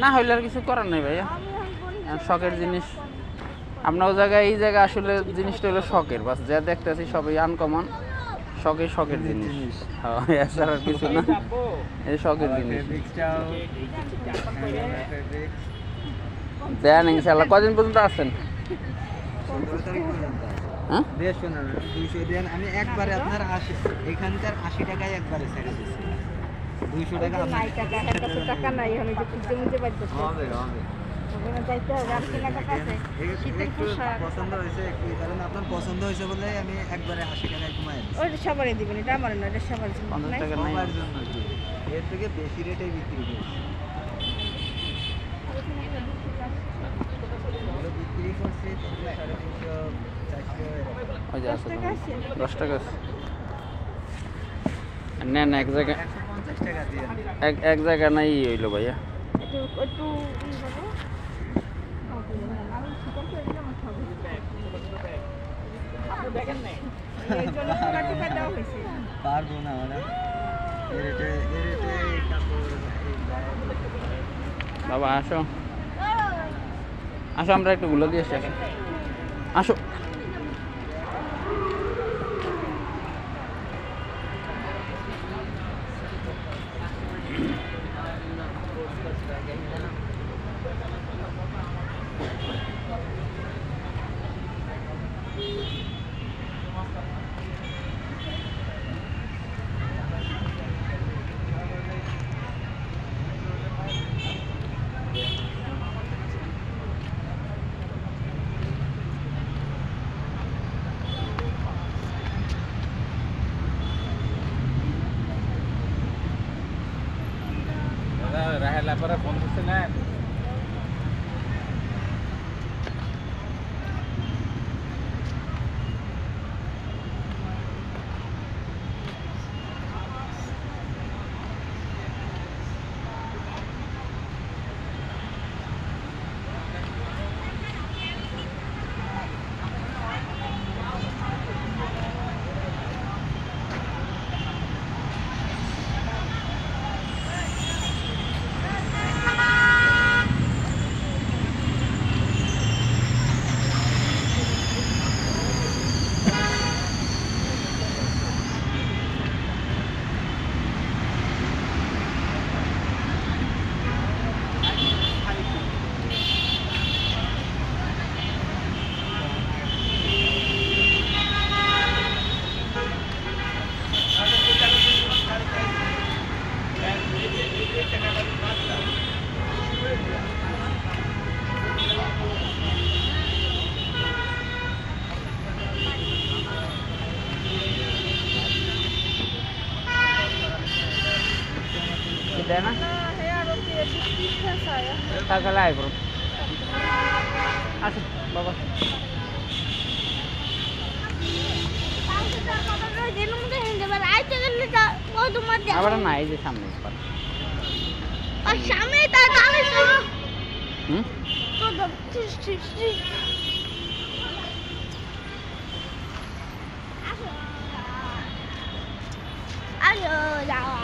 না হইলে আর কিছু করার নেই ভাইয়া, শখের জিনিস। আপনার জায়গায় এই জায়গায় আসলে জিনিসটা হলো শখের, বাস যা দেখতেছি সবই আনকমন, শখের জিনিস। হ্যাঁ, এছাড়া আর কিছু না, এই শখের জিনিস। দেন ইনশাল্লাহ। কদিন পর্যন্ত আছেন? হ্যাঁ, 200 দেন। আমি একবারে আপনার 80 এখানকার 80 টাকায় একবারে ছেড়ে দিচ্ছি। 200 টাকা নাই টাকা, এর কাছে টাকা নাই, আমি যে খুঁজে মুজে পাইতেছি। হবে হবে। ওখানে যাইতে হবে, আর কেনাকাটা আছে। শীতের একটু পোশাক পছন্দ হয়েছে, একটু কারণ আপনার পছন্দ হয়েছে বলে আমি একবারে 80 টাকায় কমাই দিচ্ছি। ওই সবারই দিবেন, এটা আমার না, এটা সবার জন্য। 50 টাকা নাই। সবার জন্য কি? এর থেকে বেশি রেটেই বিক্রি করছি। এগুলো বিক্রি করছি 300, 350, 400 ওই যে আছে, 10 টাকা আছে। 10 টাকা আছে। নেন এক জায়গায়, 150 টাকা দিয়ে। এক জায়গা নাই হইলো ভাইয়া। একটু একটু ই হবে। আমি শীতের করে দিলাম, আমার সব আপনি দেখেন নাই এই জন্য পুরো টাকা দেওয়া হয়েছে। পারবো না মানে এর রেটে কাপড় এই বাবা আসো, আসো আমরা একটু গুলো দিয়ে আসি। আসো। রাহেলা পরে ফোন করছিলেন? দেয় না তাহলে আয় করুন। আসো বাবা, আবার না এই যে সামনে সামনে হুম আলো যাওয়া